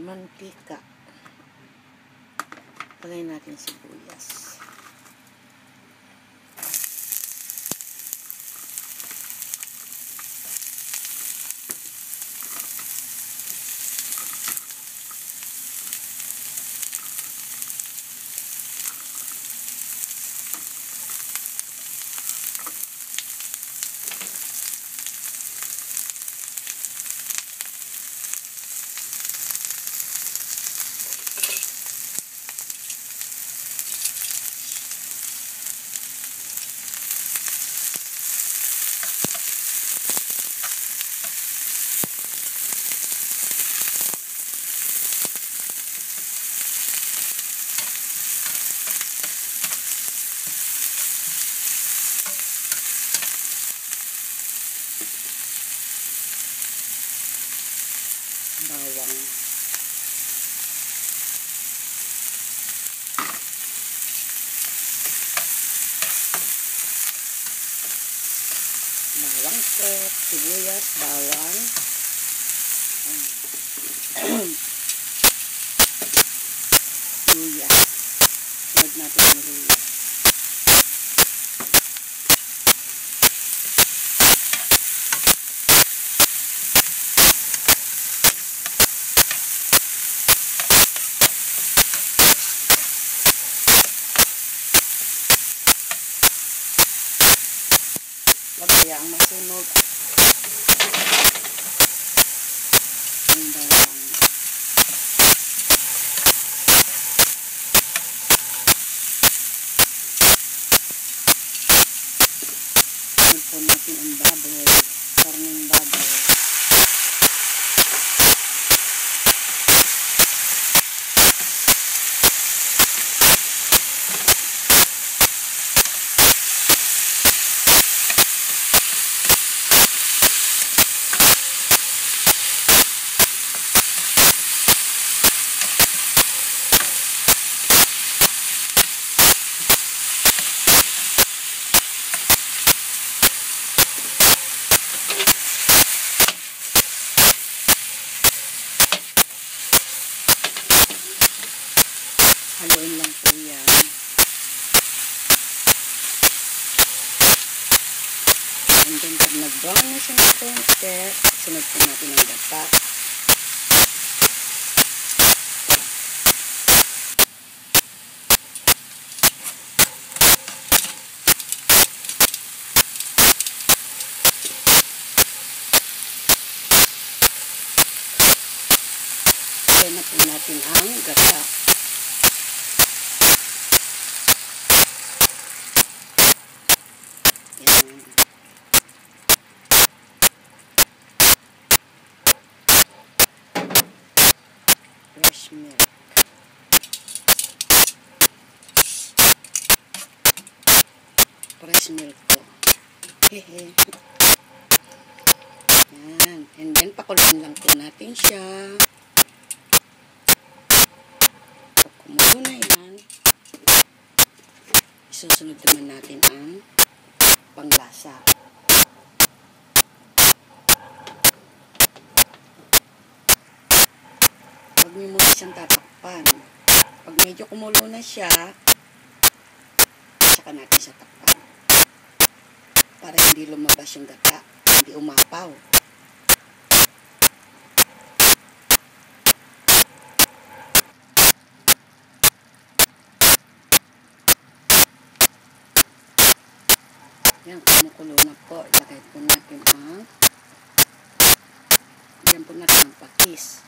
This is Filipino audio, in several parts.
mantika. Lagay natin sibuyas. Bawang. Bawang po, sibuyas, bawang. Luya. Sunod natin yung luya. Kaya ang masunog ang bawang. Ito natin ang baboy, karning baboy. Haluin lang po yan. And then pag nag-brown na siya ng konti, sunod po natin ang gata. Then na po natin ang gata. Fresh milk. Fresh milk po. Hehe. Yan. And then, pakuluin lang po natin siya. Pag kumulo na yan, isusunod naman natin ang panglasa. Huwag niyo muna siyang tatakpan. Pag medyo kumulo na siya, saka natin siya takpan. Para hindi lumabas yung gata, hindi umapaw. Yan, kumukulo na po. Ilagay po natin ang yan po natin ang pakis.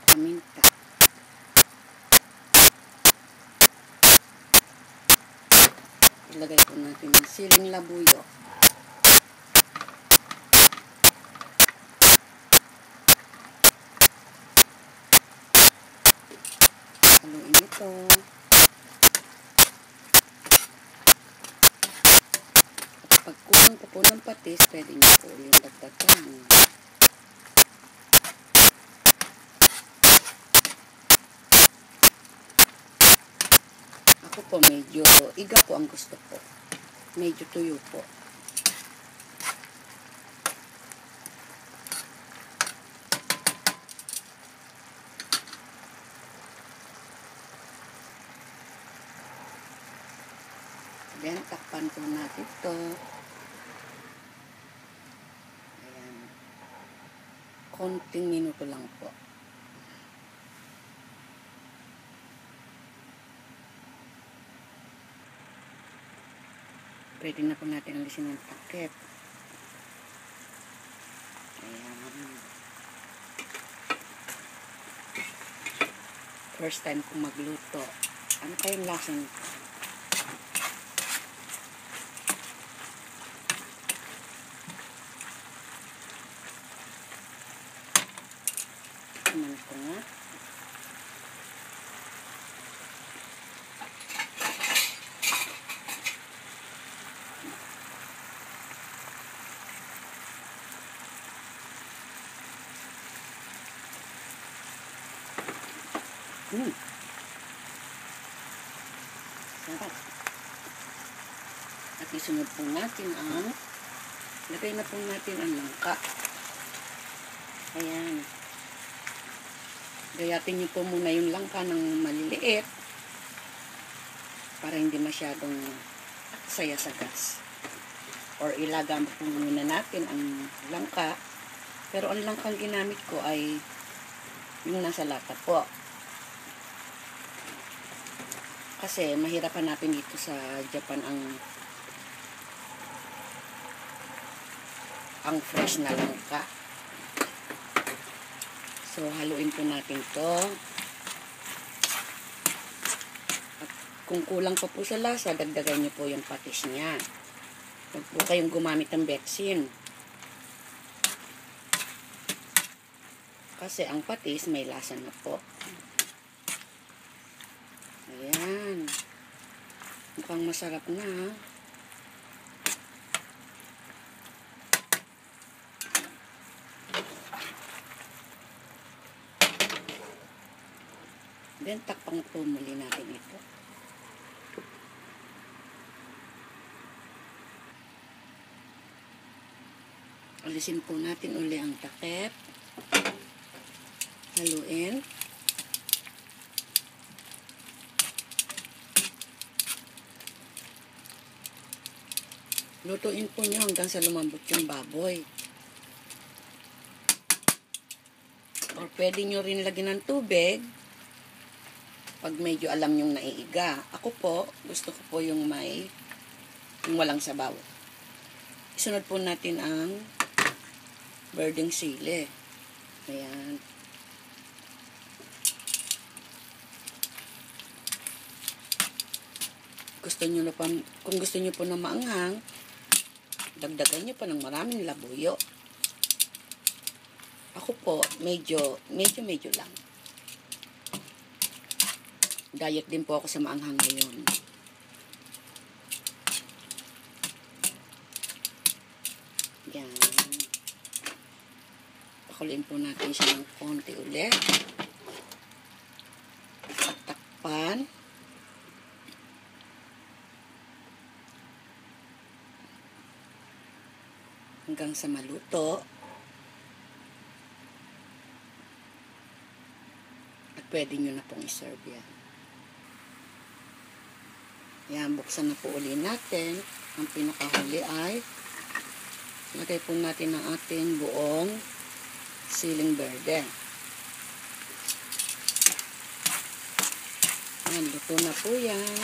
Paminta. Ilagay po natin ang siling labuyo. Haluin ito. At pag kulang pa po ng patis, pwede nyo po ulit dagdagan. Ako po medyo iga po ang gusto ko. Medyo tuyo po. Then, takpan po natin to. Ayan. Konting minuto lang po. Pwede na po natin alisin ng takip. Ayan. First time kong magluto. Ano kayong lasa nito? Tingnan ko nga. Sarap. At isunod po natin ang lagay na po natin ang langka. Ayan. Gayatin niyo po muna yung langka ng maliliit para hindi masyadong saya sa gas. Or ilagam po muna natin ang langka. Pero ang langkang ginamit ko ay yung nasa lata po. Kasi mahirap hanapin dito sa Japan ang fresh na langka. So, haluin po natin to. At kung kulang pa po sa lasa, dagdagan nyo po yung patis niya. Huwag po kayong gumamit ng Betsin. Kasi ang patis may lasa na po. Ayan. Mukhang masarap na. Then, takpang po muli natin ito. Alisin po natin uli ang takip. Haluin. Lutuin po nyo hanggang sa lumambot yung baboy. Or pwede nyo rin lagyan ng tubig pag medyo alam nyong naiiga. Ako po, gusto ko po yung walang sabaw. Isunod po natin ang birding sili. Ayan. Kung gusto nyo po na maanghang, dagdagan nyo pa ng maraming labuyo. Ako po, medyo lang. Diet din po ako sa maanghang ngayon. Yan. Pakuloyin po natin siya ng konti ulit. At takpan. Hanggang sa maluto. At pwede nyo na pong iserve yan. Yan, buksan na po uli natin. Ang pinakahuli ay lagay po natin ang ating buong siling berde. Yan, luto na po yan.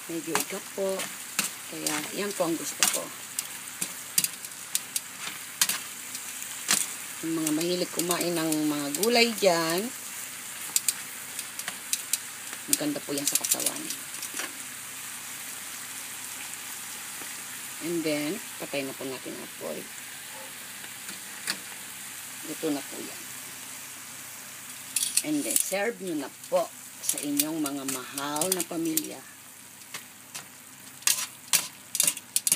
Medyo igap po. Kaya, yan po ang gusto ko. Yung mga mahilig kumain ng mga gulay dyan, maganda po yan sa katawan. And then, patay na po natin ang apoy. Luto na po yan. And then, serve nyo na po sa inyong mga mahal na pamilya.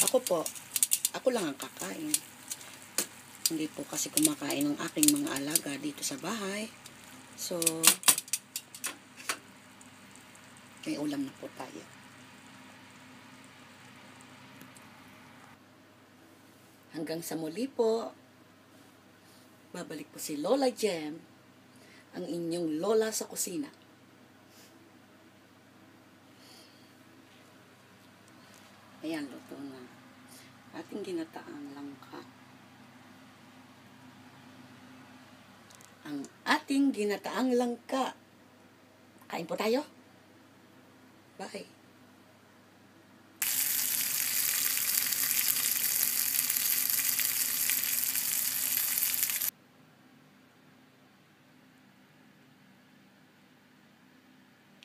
Ako lang ang kakain. Hindi po kasi kumakain ng aking mga alaga dito sa bahay. So, may ulam na po tayo. Hanggang sa muli po, babalik po si Lola Jem, ang inyong lola sa kusina. Ayan, luto na. Ating ginataang langka. Ang ating ginataang langka. Kain po tayo. Bye.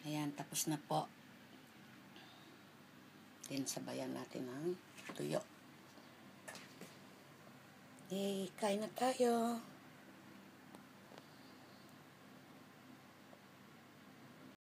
Ayan, tapos na po. Then, sabayan natin ng tuyo. Kain na tayo.